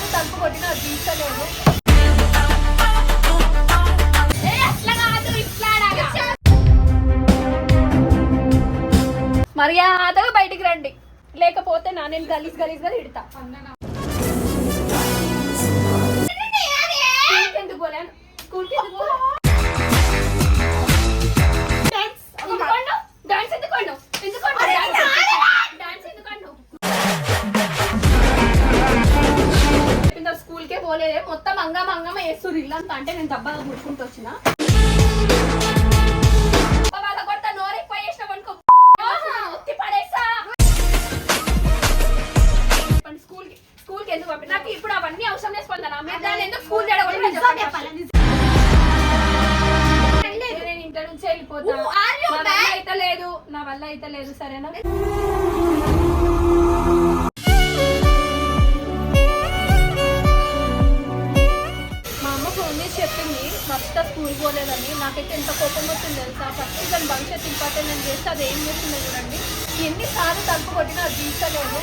ఎన్నిసార్లు తలుపు కొట్టినా అది తీసుకోలేదు. మర్యాదగా బయటికి రండి, లేకపోతే నేను గలీజ్ గా తిడతా. ఎందుకు పోలేను స్కూల్కి? స్కూల్కే పోలేదే, మొత్తం అంగమ వేస్తురు ఇల్లంతా. అంటే నేను దబ్బగా ముట్టుకుంటూ వచ్చిన వాళ్ళ కొడతా. నోరెక్కువ చేసినావు అనుకో ఒత్తి పడేసా. స్కూల్కి ఎందుకు పంపి? నాకు ఇప్పుడు అవన్నీ అవసరం లేదు స్పందన. మీరు దాన్ని ఎందుకు స్కూల్ చేయడం? నేను ఇంటి నుంచి వెళ్ళిపోతా. నా వల్ల అయితే లేదు. సరేనా? మా అమ్మ ఫోన్ చేసి చెప్పింది మస్త స్కూల్ పోలేదని. నాకైతే ఎంత కోపం వచ్చింది తెలుసా. ఫస్ట్ దాని భవిష్యత్ ఇంపార్టెంట్ నేను చేస్తే అది ఏం చేస్తుందో చూడండి. ఎన్నిసార్లు తలుపు కొట్టినా అది తీసుకోలేదు.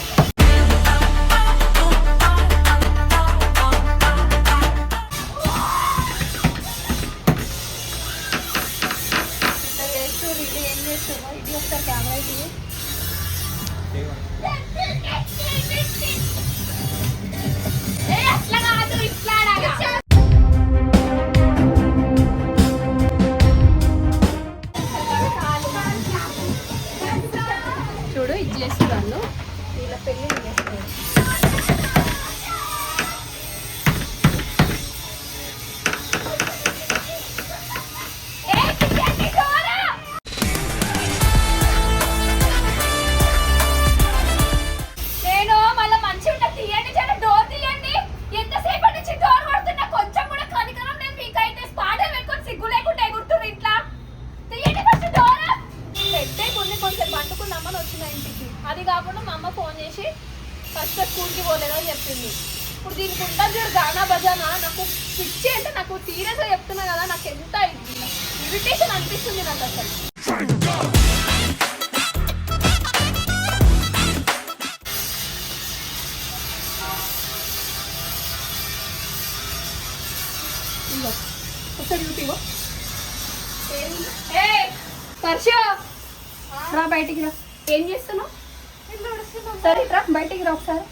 ఏం చేస్తుందో ఇది ఒకసారి కెమెరా ఇది చూడు. ఇది చేస్తున్నాను వీళ్ళ పెళ్ళి చేస్తున్నాను. అది కాకుండా మా అమ్మ ఫోన్ చేసి ఫస్ట్ స్కూల్కి పోలేదని చెప్పింది. ఇప్పుడు దీనికి ఉంటుంది చూడు గానా బజానా. నాకు పిచ్చి అంటే నాకు సీరియస్గా చెప్తున్నా కదా, నాకు ఎంత ఇరిటేషన్ అనిపిస్తుంది నాకు అసలు. ఒకసారి యూటీవో పర్ష రా బయటికి రా. ఏం చేస్తున్నావు? సరే రా బయటికి రా ఒకసారి.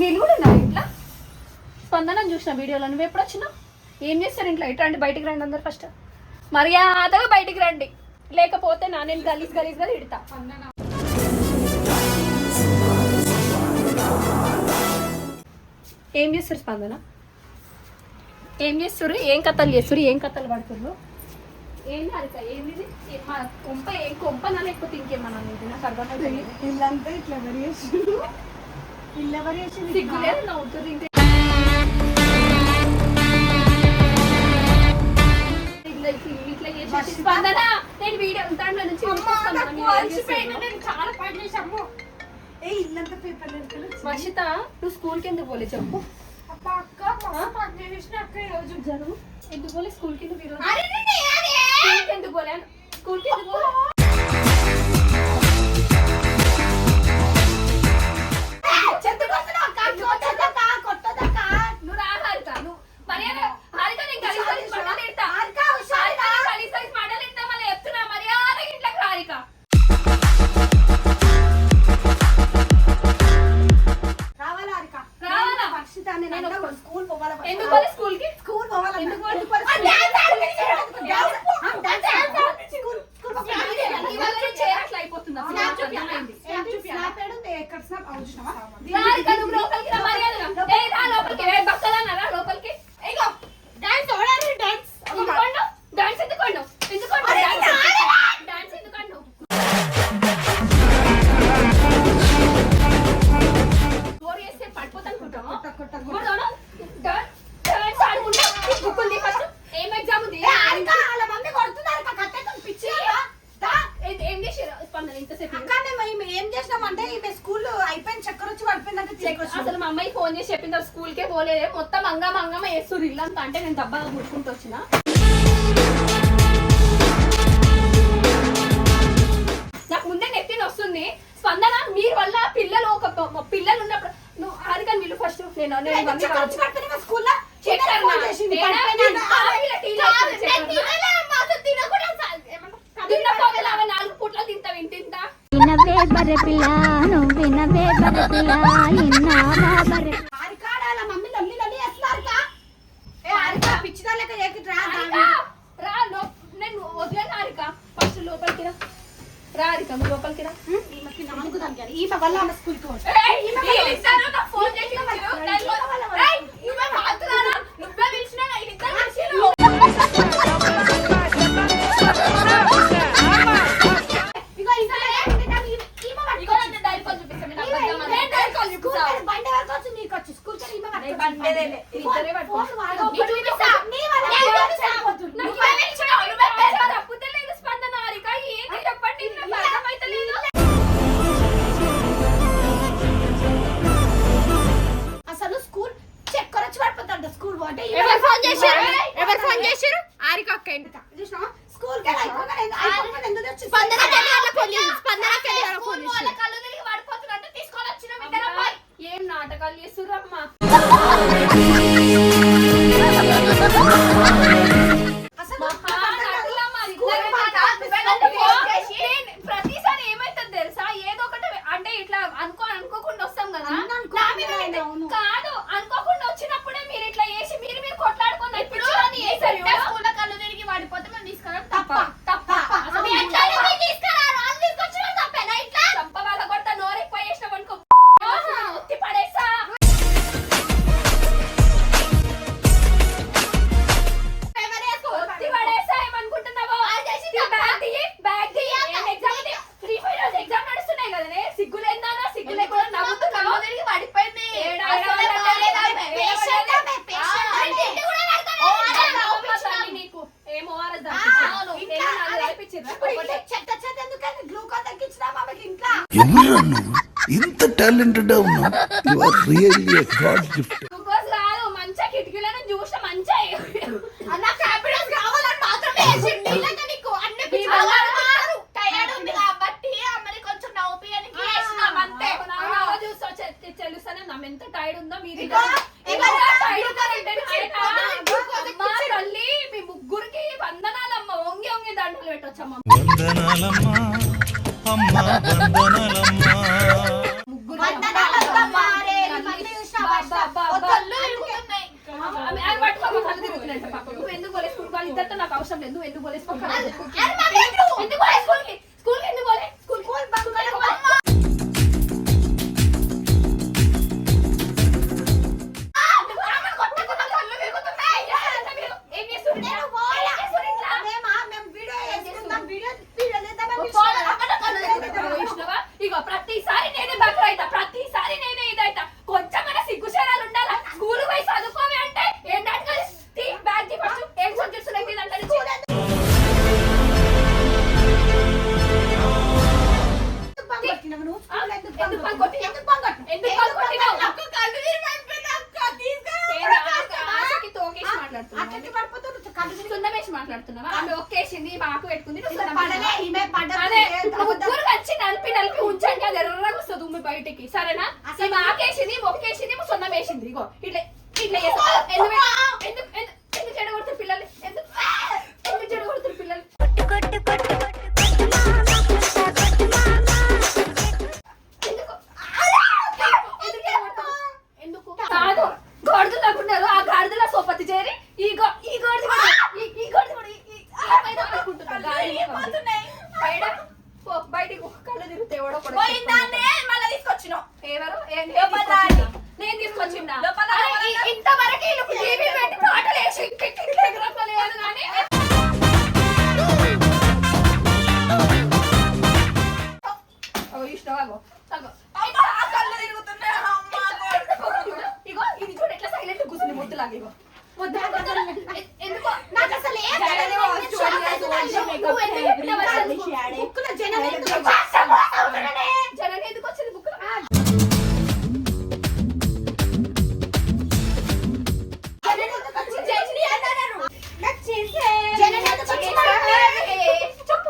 వీళ్ళు కూడా ఉన్నారు ఇంట్లో. స్పందన చూసిన వీడియోలో. నువ్వు ఎప్పుడు వచ్చినావు? ఏం చేస్తారు ఇంట్లో? ఇట్లా అంటే బయటికి రండి అందరు. ఫస్ట్ మర్యాదగా బయటికి రండి, లేకపోతే నేను గలీజ్ గా తిడతా. ఏం చేస్తారు స్పందన? ఏం చేస్తారు? ఏం కథలు చేస్తారు? ఏం కథలు పడుతున్నారు? ఏంది అరిక? ఏంది మా కొంప? ఏం కొంపనా లేకపోతే ఇంకేమన్నా? నాకు అర్థమైతే ఇల్లంతా ఇట్లా సిగ్గులేదు నవ్వుతుంది. ఇట్లా చేసి స్పందన నేను వీడియో దాంట్లో నుంచి చాలా పని చేసాము. వర్షిత నువ్వు స్కూల్కి ఎందుకు పోలే చెప్పు. జరుగు. ఎందుకు పోలే స్కూల్కి? నువ్వు ఈరోజు ఎందుకు పోలే? స్కూల్కి ఎందుకు పోలే? నువ్వు రా హారిక. నువ్వు మర్యాద హారిక నేను గలీజ్ మాటలు ఇస్తా. గలీజ్ మాటలు ఇస్తా. మళ్ళీ చెప్తున్నా మర్యాద ఇంట్లోకి హారిక. ఎందుకు పోలే స్కూల్కి? స్కూల్ పోవాలి. ఎందుకు అట్లా అయిపోతుంది. లోపలికి బక్కలన్నారా? లోపలికి డాన్స్ ఎందుకు? డాన్స్ ఎందుకు? స్టోరీ వేస్తే పడిపోతా అనుకుంటావా? ఏం ఎగ్జామ్ ఉంది? ఏం చేసారు స్పందన ఇంతసేపు? ఏం చేసినామంటే స్కూల్ అయిపోయింది, చక్కర వచ్చి పడిపోయిందంటే అసలు మా అమ్మాయి ఫోన్ చేసి చెప్పింది స్కూల్కే పోలేదే, మొత్తం అంగమ వేస్తురు ఇల్లంతా. అంటే నేను దబ్బగా ముట్టుకుంటూ వచ్చిన. పిల్లలు ఉన్నప్పుడు నువ్వు హారిక వీళ్ళు ఫస్ట్ నేను ఇవన్నీ చక్కర వచ్చి పడుతున్నా స్కూల్లో నాలుగు పూట్ల తింటా వింటా వినవే బర్రె పిల్ల నువ్వు వినవే బర్రె పిల్ల ఇన్నావా బర్రె ఆరికాడ మమ్మీ లల్లి లల్లి వేస్తున్నారుగా ఏ ఆరికా పిచ్చిదా లెక్క ఏకిట్రా రా నేను వదిలేను హారిక ఫస్ట్ లోపలికి రా హారిక నువ్వు లోపలికి రా ఈమెకి నాలుగు దానికి ఈమె వల్ల ఆమె స్కూల్కి పోవచ్చు ఫోన్ చేసి నువ్వే పిలిచినా అసలు స్కూల్ చక్కర వచ్చి పడిపోతాడు స్కూల్ పోతే ఎవరు ఫోన్ చేశారు హారిక అక్క చూసినా స్కూల్ కి అయిపోగానే ఎందుకు వచ్చి ఏం నాటకాలు చేస్తుర్రమ్మా అసలు ప్రతిసారి ఏమైతుంది తెలుసా ఏదో ఒకటి అంటే ఇట్లా అనుకోకుండా వస్తాం కదా కాదు అనుకోకుండా వచ్చినప్పుడే మీరు ఇట్లా చేసి మీరు కొట్లాడుకొని కళ్ళు తిరిగి వాడిపోతే మేము తీసుకురాం తప్ప చంప వాళ్ళ కొట్ట నోరెక్కువ చేసినాం అనుకో ఒత్తి పడేసా ఏమనుకుంటున్నావో బ్యాగ్ ఎగ్జామ్ నడుస్తున్నాయి కదనే సిగ్గు లేకుండా నవ్వుతున్నావు పడిపోయింది నీకు ఏమో చెత్త ఎందుకంటే గ్లూకోజ్ తగ్గించినా మామకి ఇంట్లో ఎవరు నువ్వు ఇంత టాలెంటెడ్ ఉన్నావు you are really a God gift glucose కాదు మంచిగా కిటికీలను చూసి మంచిగా అన్న హ్యాపీనెస్ కావాలని మాత్రమే వేసింది ఇలాంటి నీకు అన్ని టైర్డ్ ఉంది కాబట్టి అమ్మని కొంచెం నవ్వుపియనికి వేసినాం అంతే చూసి తెలుస్తానే నా ఎంత టైర్డ్ ఉందో మీరు తల్లి మీ ముగ్గురికి వందనాలమ్మ వంగి వంగి దండలు పెట్టొచ్చమ్మ వందనాలమ్మా అమ్మా వందనాలమ్మా ఎందుకు పోలే స్కూల్ వాళ్ళు ఇద్దరితో నాకు అవసరం లేదు నువ్వు ఎందుకు పోలే స్కూల్ స్కూల్ ఎందుకు పోలే స్కూల్ ఇగో ప్రతిసారి నేనే బక్ర అయితా ప్రతిసారి నేనే ఇదైతా కొంచెం మన సిగ్గుశరాలు ఉండాలా స్కూల్ పోయి చదువుకోవి అంటే ఏంటంటే బ్యాగ్ ఫస్ట్ ఏం చూస్తున్నాయి మాట్లాడుతున్నావా ఆమె ఒక్కేసింది మాకు పెట్టుకుంది ముగ్గురు వచ్చి నలిపి ఉంచండి అది ఎర్రగా వస్తుంది ఉమ్మి బయటికి సరేనా అసలు ఆకేసింది మొక్కేసింది సొన్నం వేసింది ఇగో ఇట్లా ఇట్లా ఎందుకు చెడగొడుతారు పిల్లలు ఎందుకు చెడగొడుతారు పిల్లలు ఎందుకు కాదు గొడుగు లేకున్నారు ఆ గాడిదల సోపతి చేరి ఈ గొడుగు బయటికి కళ్ళు తిరిగితే మళ్ళీ తీసుకొచ్చినావు ఎవరు నేను తీసుకొచ్చిందా ఇంతవరకు పెట్టి పాటలు వేసి కానీ ఇష్టం ఇగో ఇది చూడు ఎట్లా సైలెంట్ కూర్చుంది ముద్దులాగా ఇగో ఎందుకో నాకు అసలు జనం ఎందుకు వచ్చింది బుక్ చెప్పు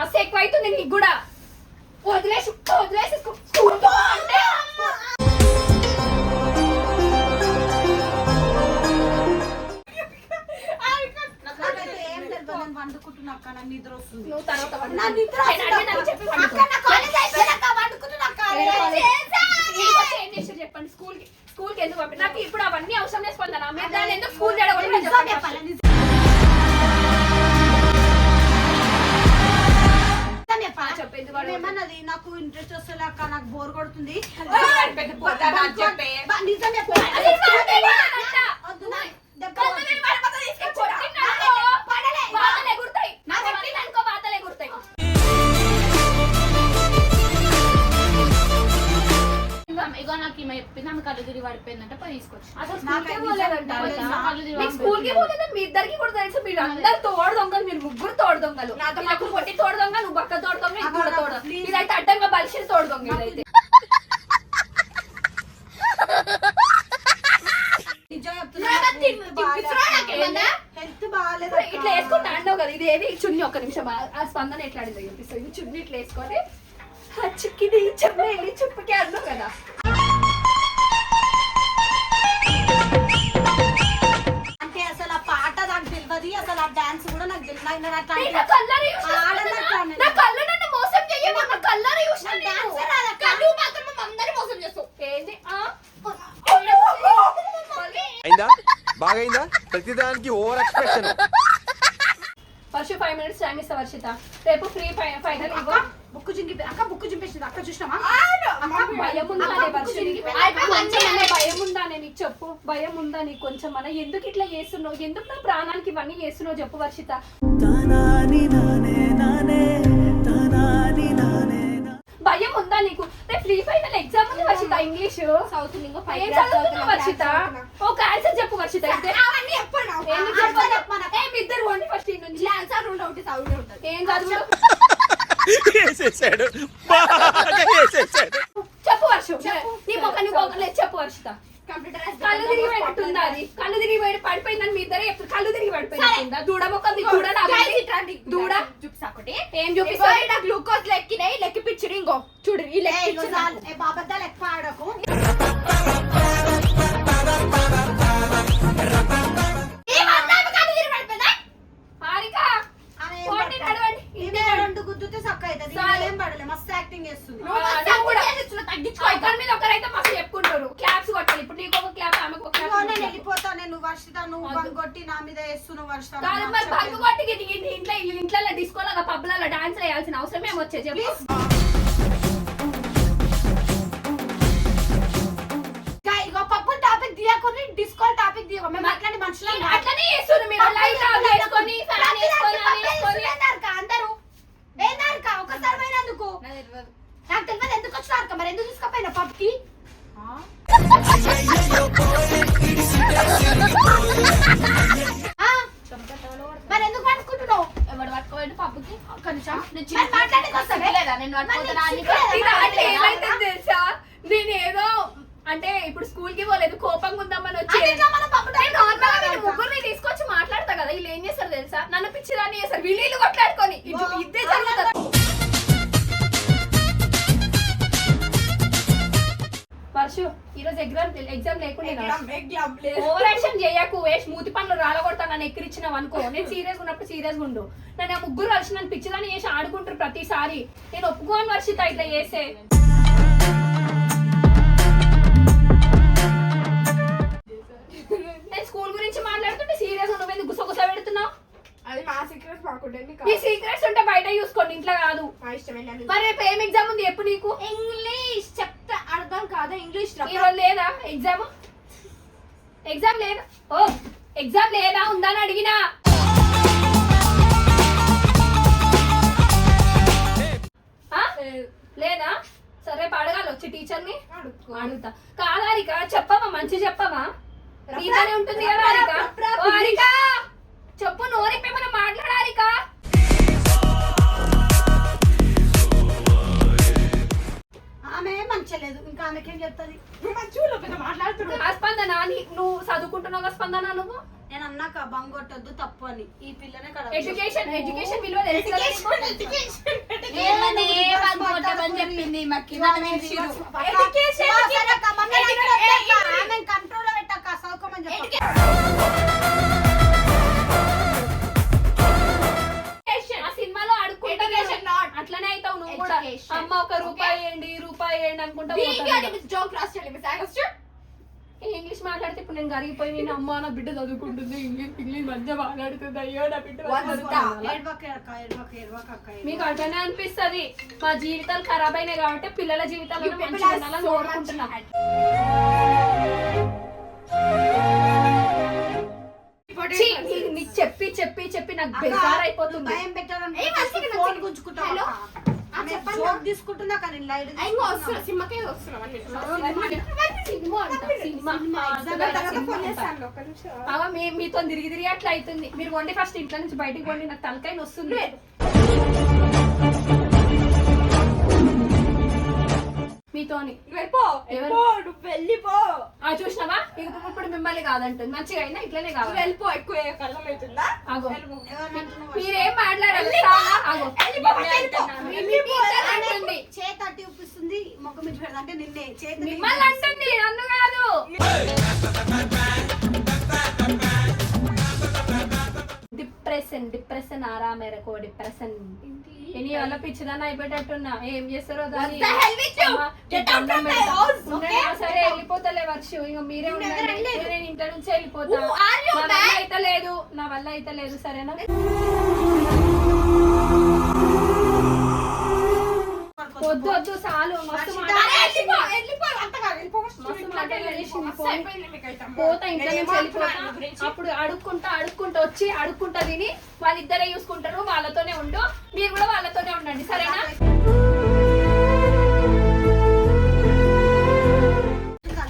మస్తు ఎక్కువ అవుతుంది నీకు కూడా. వదిలేసి స్కూల్ పో అంటే నాకైతే ఏం తెలియదు, నేను వండుకుంటున్నా అక్క, నాకు నిద్ర వస్తుంది. నువ్వు తర్వాత వండు. నా నిద్ర నేను అడిగి నాకు చెప్పి వండుకో. అక్క, నా కాలేజ్ అయిపోయినాక వండుకుంటున్నా అక్క. మీకు వచ్చి ఏం చేశారు చెప్పండి. స్కూల్కి ఎందుకు పంపి నాకు ఇప్పుడు అవన్నీ అవసరం లేదు స్పందన. మీరు దాన్ని ఎందుకు స్కూల్ జడగొట్టడం నిజం చెప్పండి. చెప్పాలి, నిజం చెప్పాలి. చెప్పు, ఎందుకు నేను ఏమన్నది, నాకు ఇంట్రెస్ట్ వస్తుంది అక్క, నాకు బోర్ కొడుతుంది. పెద్ద పోతాను అని చెప్పే. నిజం చెప్పాలి. అది వాడే వాడంట. వద్దు, నా దెబ్బ కళ్ళు తిరిగి పడిపోతే తీసుకెళ్ళి కొట్టిండనుకో. బాధలు ఎగురుతాయి. నాకు కొట్టిందనుకో బాధలు ఎగురుతాయి. ఇగో నాకు ఈమె చెప్పింది ఆమె కళ్ళు తిరిగి పడిపోయిందంటే పోయి తీసుకొచ్చి అసలు నాకు స్కూల్కే నిజం పోలేదంట. తెలుసా? మీకు స్కూల్కి పోలేదని మీ ఇద్దరికి కూడా తెలుసు. మీరు అందరు తోడు దొంగలు, మీరు ముగ్గురు తోడు దొంగలు. నాకు పొట్టి తోడు దొంగ, నువ్వు బక్క తోడు దొంగ, ఇది కూడా తోడు దొంగ. ఇదైతే అడ్డంగా బలిసిన తోడు దొంగ ఇదైతే. నిజం ఏమన్నా? హెల్త్ బాగాలేదు ఇట్లా వేసుకుంటా అన్నావు కదా, ఇది ఏది చున్నీ. ఒక్క నిమిషం ఆ స్పందన ఎట్లా అడిగిందో చెప్పిస్తావు. ఇది చున్నీ ఇట్లా వేసుకొని చిక్కిది చెమ్మేలి చుప్పకే అన్నావు కదా. అంటే అసలు ఆ పాట నాకు తెలియదు, అసలు ఆ డాన్స్ కూడా నాకు తెలియదు. నా కళ్ళని చూసినా నా కళ్ళు నన్ను మోసం చెయ్యవు. నా కళ్ళని చూసినా నేను. కళ్ళు మాత్రం మా అందరిని మోసం చేస్తావు. ఏంది? అయిందా బాగైందా ప్రతిదానికి ఓవర్ ఎక్స్ప్రెషన్. వర్ష 5 minutes టైం ఇస్తా వర్షిత. రేపు ఫ్రీ ఫైనల్ ఇవ్వ. బుక్ చింపి అక్క, బుక్ చింపేసింది అక్క, చూసినావా? భయం ఉందానే వర్షినికి? కొంచెం భయం ఉందానే నీకు చెప్పు. భయం ఉందా నీకు కొంచెం? మన ఎందుకు ఇట్లా చేస్తున్నావు? ఎందుకు నా ప్రాణానికి ఇవన్నీ చేస్తున్నావు చెప్పు వర్షిత. భయం ఉందా నీకు? రేపు ఫ్రీ ఫైనల్ ఎగ్జామ్ ఉంది వర్షిత. ఇంగ్లీష్ సౌత్ లింగో ఏం చదువుతున్నావు వర్షిత? ఒక ఆన్సర్ చెప్పు వర్షిత. అయితే ఎందుకు చెప్పాలి? మీ ఇద్దరు పోండి ఫస్ట్ ఈ నుంచి. ఏం చదువు వేసేసాడు బాగా వేసేసాడు. చెప్పు వర్ష. నీ మొక్క లేదు చెప్పు వర్షిత. కళ్ళు తిరిగి పడిపోతుందా? అది కళ్ళు తిరిగి పడిపోయిందని మీ ఇద్దరే చెప్తారు. కళ్ళు తిరిగి పడిపోయిందా? దూడ మొక్క దూడ ఏం చూపిస్తా? గ్లూకోజ్ లెక్కినాయి లెక్కిపించుడు. ఇంకో చూడు ఈ బాబద్దా లెక్క ఆడకు. రెండు గుద్దుతే సక్క అవుతుంది. ఏం పడలే, మస్తు యాక్టింగ్ చేస్తుంది. మీద ఒకరైతే మస్తు చెప్పుకుంటారు. క్లాప్స్ కొట్టాలి. ఇప్పుడు నీకు ఒక క్లాప్, ఆమెకు ఒక నేను క్లాప్. వెళ్ళిపోతా. నేను వర్షిత, నువ్వు బంగ్ కొట్టి నా మీద వేస్తున్నావు వర్షిత. కాదు మరి బంగు కొట్టి ఇంట్లో డిస్కోలాగా పబ్లలో డాన్స్ వేయాల్సిన అవసరం ఏమి వచ్చే చెప్పు. ఇగో పప్పు టాపిక్ తీయకొని డిస్కో టాపిక్ తీయకు. మేము అట్లాంటి మనుషులు అట్లనే చేస్తున్నారు మీరు. లైట్ ఆఫ్ చేసుకొని ఫ్యాన్ వేసుకొని అందరూ ఏందారుక ఒకసారి పోయినందుకు నాకు తెలియదు. ఎందుకు వచ్చినారు మరి? ఎందుకు తీసుకపోయినా పప్కి? మరి ఎందుకు పట్టుకుంటున్నావు? ఎవడు పట్టుకోండి పప్పుకి కొంచెం నేను మాట్లాడేది వస్తావే? నేను పట్టుకుంటున్నా అంటే ఏమైతే తెలుసా, నేను ఏదో అంటే ఇప్పుడు స్కూల్ కి పోలేదు, కోపంగా ఉందామని వచ్చి ముగ్గురిని తీసుకొచ్చి మాట్లాడతా కదా. వీళ్ళు ఏం చేస్తారు తెలుసా, నన్ను పిచ్చిదాన్ని చేస్తారు. వీళ్ళు కొట్లాడుకొని ఇద్దే జరుగుతుంది. వర్షు ఈరోజు ఎగ్జామ్ లేకుండా ఓవర్ యాక్షన్ చేయకు. వేసి మూతి పనులు రాలగొడతా. నన్ను ఎక్కిరిచ్చినావు అనుకో. నేను సీరియస్ ఉన్నప్పుడు సీరియస్ ఉండు. నన్ను ఆ ముగ్గురు కలిసి నన్ను పిచ్చిదాన్ని చేసి ఆడుకుంటారు ప్రతిసారి. నేను ఒప్పుకోను వర్షిత ఇట్లా చేసే. నేను స్కూల్ గురించి మాట్లాడుతుంటే సీరియస్ నువ్వు గుసగుస పెడుతున్నావు. అది మా సీక్రెట్స్ మాకుంటే నీ సీక్రెట్స్ ఉంటే బయట చూసుకోండి, ఇంట్లో కాదు. మరి రేపు ఏం ఎగ్జామ్ ఉంది ఎప్పుడు నీకు? ఇంగ్లీష్ చెప్తే అర్థం కాదా? ఇంగ్లీష్ ఈరోజు లేదా ఎగ్జామ్? ఎగ్జామ్ లేదా? ఓ ఎగ్జామ్ లేదా ఉందా అని అడిగినా. లేదా? సరే రేపు అడగాలి వచ్చి టీచర్ని అడుగుతా. కాదారిక చెప్పవా? మంచి చెప్పవా? నీతోనే ఉంటుంది కదా హారిక. ఓ హారిక చెప్పు, నోరిపై మనం మాట్లాడారిక. ఆమె మంచిగా లేదు, ఇంకా ఆమెకేం చెప్తుంది? స్పందన నువ్వు చదువుకుంటున్నావు స్పందన. నువ్వు నేను అన్నాక బంగొట్టొద్దు తప్పు అని ఈ పిల్లనే కదా ఎడ్యుకేషన్ విలువ తెలుసు కదా నీకు? ఏమని కొట్టమని చెప్పింది మాకి మనం ఇచ్చిరు. కంట్రోల్ పెట్టాక చదువుకోమని చెప్పి ఆ సినిమాలో అడుక్కుంటా అట్లనే అవుతావు నువ్వు కూడా. Education. అమ్మ ఒక రూపాయి వేయండి అనుకుంటా ఇంగ్లీష్ మాట్లాడితే ఇప్పుడు నేను కరిగిపోయి నేను అమ్మ నా బిడ్డ చదువుకుంటుంది ఇంగ్లీష్ మధ్య మాట్లాడుతుంది అయ్యో నా బిడ్డ మీకు అట్లనే అనిపిస్తది. మా జీవితాలు ఖరాబ్ అయినాయి కాబట్టి పిల్లల జీవితాలు మంచిగా ఉండాలని కోరుకుంటున్నా. ఛీ, నీకు చెప్పి నాకు బెజార్ అయిపోతుంది. భయం పెట్టాలని ఫోన్ గుంజుకుంటావు జోక్ తీసుకుంటున్నా కానీ లైట్ సినిమాకే వస్తున్నాం మీతో తిరిగి అట్లా అవుతుంది. మీరు వండి ఫస్ట్ ఇంట్లో నుంచి బయటికి వండి నాకు తలకాయ వస్తుంది. మీతోని చూసినావా ఇప్పుడు మిమ్మల్ని కాదంటుంది మంచిగా అయినా ఇట్లనే కావాలి. వెళ్ళిపో ఎక్కువ ఆగో మీరేం మాట్లాడాలి చేతి అట్టి చూపిస్తుంది మొక్క మీద పెడతా అంటే నిన్నే చేతి మిమ్మల్ని అంటుంది నన్ను కాదు. డిప్రెషన్ ఆరా మేరకు డిప్రెషన్ ఎన్ని వల్ల పిచ్చిదాన్ని అయిపోయేటట్టున్నా ఏం చేస్తారో దాన్ని సరే వెళ్ళిపోతలే వర్షం ఇక మీరే ఉండండి. నేను ఇంట్లో నుంచి వెళ్ళిపోతా. నా వల్ల అయితే లేదు సరేనా. వద్దు చాలు మస్తు పోతా ఇంట్లో నుంచి వెళ్ళిపోతా. అప్పుడు అడుక్కుంటా వచ్చి అడుక్కుంటా తిని వాళ్ళిద్దరే చూసుకుంటారు. వాళ్ళతోనే ఉండు మీరు కూడా వాళ్ళతోనే ఉండండి సరేనా.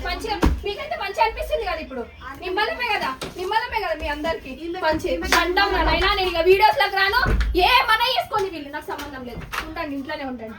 మంచిగా మీకైతే మంచి అనిపిస్తుంది కదా ఇప్పుడు. నిమ్మలమే కదా మీ అందరికి మంచి అంటాం. నైనా నేను ఇక వీడియోస్ లకు రాను. ఏమన్నా చేసుకోండి వీళ్ళు నాకు సంబంధం లేదు. ఉండండి ఇంట్లోనే ఉండండి.